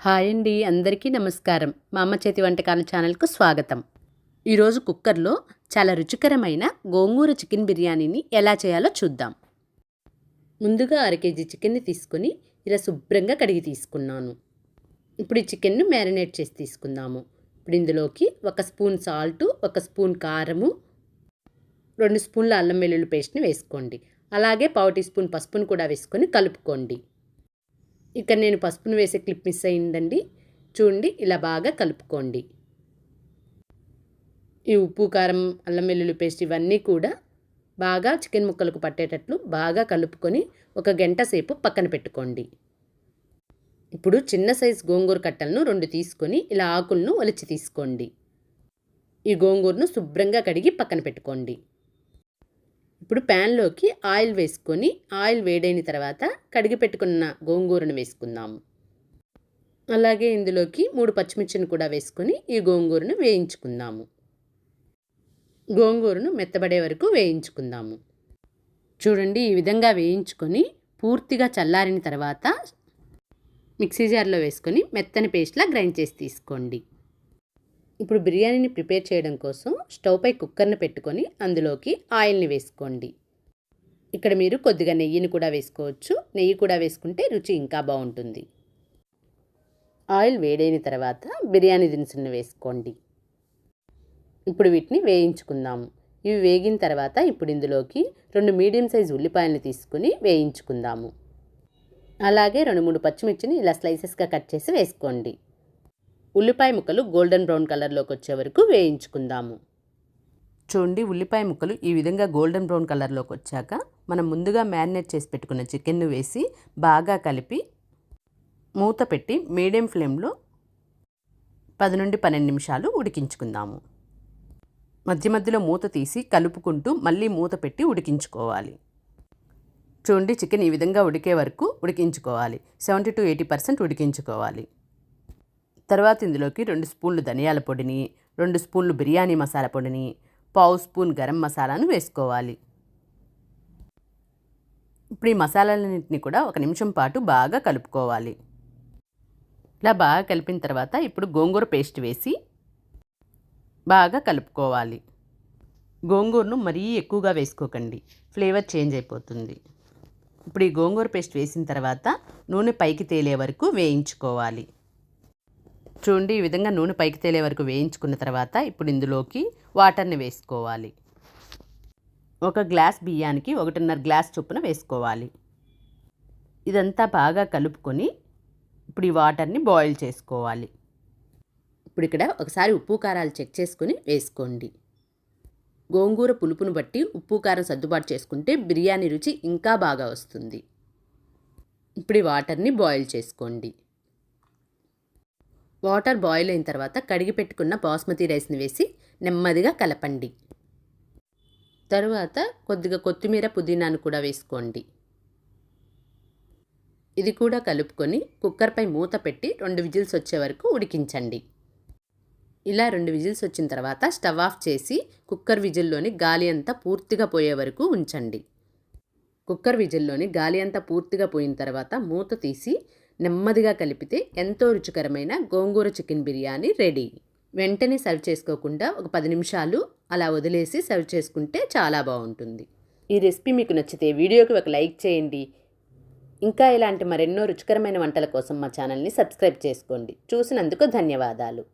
Hi అండి, అందరికీ నమస్కారం. మా అమ్మ చేతి వంటకాల ఛానల్కు స్వాగతం. ఈరోజు కుక్కర్లో చాలా రుచికరమైన గోంగూర చికెన్ బిర్యానీని ఎలా చేయాలో చూద్దాం. ముందుగా 1/2 కేజీ చికెన్ని తీసుకొని ఇలా శుభ్రంగా కడిగి తీసుకున్నాను. ఇప్పుడు ఈ చికెన్ను మ్యారినేట్ చేసి తీసుకుందాము. ఇప్పుడు ఇందులోకి 1 స్పూన్ సాల్టు, 1 స్పూన్ కారము, 2 స్పూన్ల అల్లం వెల్లుల్లి పేస్ట్ని వేసుకోండి. అలాగే 1/2 టీ స్పూన్ పసుపును కూడా వేసుకొని కలుపుకోండి. ఇక్కడ నేను పసుపును వేసే క్లిప్ మిస్ అయిందండి. చూడండి, ఇలా బాగా కలుపుకోండి. ఈ ఉప్పు, కారం, అల్లం వెల్లుల్లి పేస్ట్ ఇవన్నీ కూడా బాగా చికెన్ ముక్కలకు పట్టేటట్లు బాగా కలుపుకొని 1 గంట సేపు పక్కన పెట్టుకోండి. ఇప్పుడు చిన్న సైజు గోంగూర కట్టలను 2 తీసుకొని ఇలా ఆకులను ఒలిచి తీసుకోండి. ఈ గోంగూరను శుభ్రంగా కడిగి పక్కన పెట్టుకోండి. ఇప్పుడు ప్యాన్లోకి ఆయిల్ వేసుకొని ఆయిల్ వేడైన తర్వాత కడిగి పెట్టుకున్న గోంగూరను వేసుకుందాము. అలాగే ఇందులోకి 3 పచ్చిమిర్చిని కూడా వేసుకొని ఈ గోంగూరను వేయించుకుందాము. గోంగూరను మెత్తబడే వరకు వేయించుకుందాము. చూడండి, ఈ విధంగా వేయించుకొని పూర్తిగా చల్లారిన తర్వాత మిక్సీ జార్లో వేసుకొని మెత్తని పేస్ట్లా గ్రైండ్ చేసి తీసుకోండి. ఇప్పుడు బిర్యానీని ప్రిపేర్ చేయడం కోసం స్టవ్పై కుక్కర్ని పెట్టుకొని అందులోకి ఆయిల్ని వేసుకోండి. ఇక్కడ మీరు కొద్దిగా నెయ్యిని కూడా వేసుకోవచ్చు. నెయ్యి కూడా వేసుకుంటే రుచి ఇంకా బాగుంటుంది. ఆయిల్ వేడైన తర్వాత బిర్యానీ దినుసులను వేసుకోండి. ఇప్పుడు వీటిని వేయించుకుందాము. ఇవి వేగిన తర్వాత ఇప్పుడు ఇందులోకి 2 మీడియం సైజు ఉల్లిపాయలను తీసుకుని వేయించుకుందాము. అలాగే 2-3 పచ్చిమిర్చిని ఇలా స్లైసెస్గా కట్ చేసి వేసుకోండి. ఉల్లిపాయ ముక్కలు గోల్డెన్ బ్రౌన్ కలర్లోకి వచ్చే వరకు వేయించుకుందాము. చూడండి, ఉల్లిపాయ ముక్కలు ఈ విధంగా గోల్డెన్ బ్రౌన్ కలర్లోకి వచ్చాక మనం ముందుగా మ్యారినేట్ చేసి పెట్టుకున్న చికెన్ను వేసి బాగా కలిపి మూత పెట్టి మీడియం ఫ్లేమ్లో 10 నుండి 12 నిమిషాలు ఉడికించుకుందాము. మధ్య మధ్యలో మూత తీసి కలుపుకుంటూ మళ్ళీ మూత పెట్టి ఉడికించుకోవాలి. చూడండి, చికెన్ ఈ విధంగా ఉడికే వరకు ఉడికించుకోవాలి. 70 to 80% ఉడికించుకోవాలి. తర్వాత ఇందులోకి 2 స్పూన్లు ధనియాల పొడిని, 2 స్పూన్లు బిర్యానీ మసాలా పొడిని, 1/2 స్పూన్ గరం మసాలాను వేసుకోవాలి. ఇప్పుడు ఈ మసాలాలన్నింటినీ కూడా 1 నిమిషం పాటు బాగా కలుపుకోవాలి. ఇలా బాగా కలిపిన తర్వాత ఇప్పుడు గోంగూర పేస్ట్ వేసి బాగా కలుపుకోవాలి. గోంగూరను మరీ ఎక్కువగా వేసుకోకండి, ఫ్లేవర్ చేంజ్ అయిపోతుంది. ఇప్పుడు ఈ గోంగూర పేస్ట్ వేసిన తర్వాత నూనె పైకి తేలే వరకు వేయించుకోవాలి. చూడండి, ఈ విధంగా నూనె పైకి తేలే వరకు వేయించుకున్న తర్వాత ఇప్పుడు ఇందులోకి వాటర్ని వేసుకోవాలి. 1 గ్లాస్ బియ్యానికి 1.5 గ్లాస్ చొప్పున వేసుకోవాలి. ఇదంతా బాగా కలుపుకొని ఇప్పుడు ఈ వాటర్ని బాయిల్ చేసుకోవాలి. ఇప్పుడు ఇక్కడ ఒకసారి ఉప్పు కారాలు చెక్ చేసుకొని వేసుకోండి. గోంగూర పులుపును బట్టి ఉప్పు కారం సర్దుబాటు చేసుకుంటే బిర్యానీ రుచి ఇంకా బాగా వస్తుంది. ఇప్పుడు ఈ వాటర్ని బాయిల్ చేసుకోండి. వాటర్ బాయిల్ అయిన తర్వాత కడిగి పెట్టుకున్న బాస్మతి రైస్ని వేసి నెమ్మదిగా కలపండి. తరువాత కొద్దిగా కొత్తిమీర, పుదీనాను కూడా వేసుకోండి. ఇది కూడా కలుపుకొని కుక్కర్పై మూత పెట్టి 2 విజిల్స్ వచ్చే వరకు ఉడికించండి. ఇలా 2 విజిల్స్ వచ్చిన తర్వాత స్టవ్ ఆఫ్ చేసి కుక్కర్ విజిల్లోని గాలి అంతా పూర్తిగా పోయే వరకు ఉంచండి. కుక్కర్ విజిల్లోని గాలి అంతా పూర్తిగా పోయిన తర్వాత మూత తీసి నెమ్మదిగా కలిపితే ఎంతో రుచికరమైన గోంగూర చికెన్ బిర్యానీ రెడీ. వెంటనే సర్వ్ చేసుకోకుండా ఒక 10 నిమిషాలు అలా వదిలేసి సర్వ్ చేసుకుంటే చాలా బాగుంటుంది. ఈ రెసిపీ మీకు నచ్చితే వీడియోకి ఒక లైక్ చేయండి. ఇంకా ఇలాంటి మరెన్నో రుచికరమైన వంటల కోసం మా ఛానల్ని సబ్స్క్రైబ్ చేసుకోండి. చూసినందుకు ధన్యవాదాలు.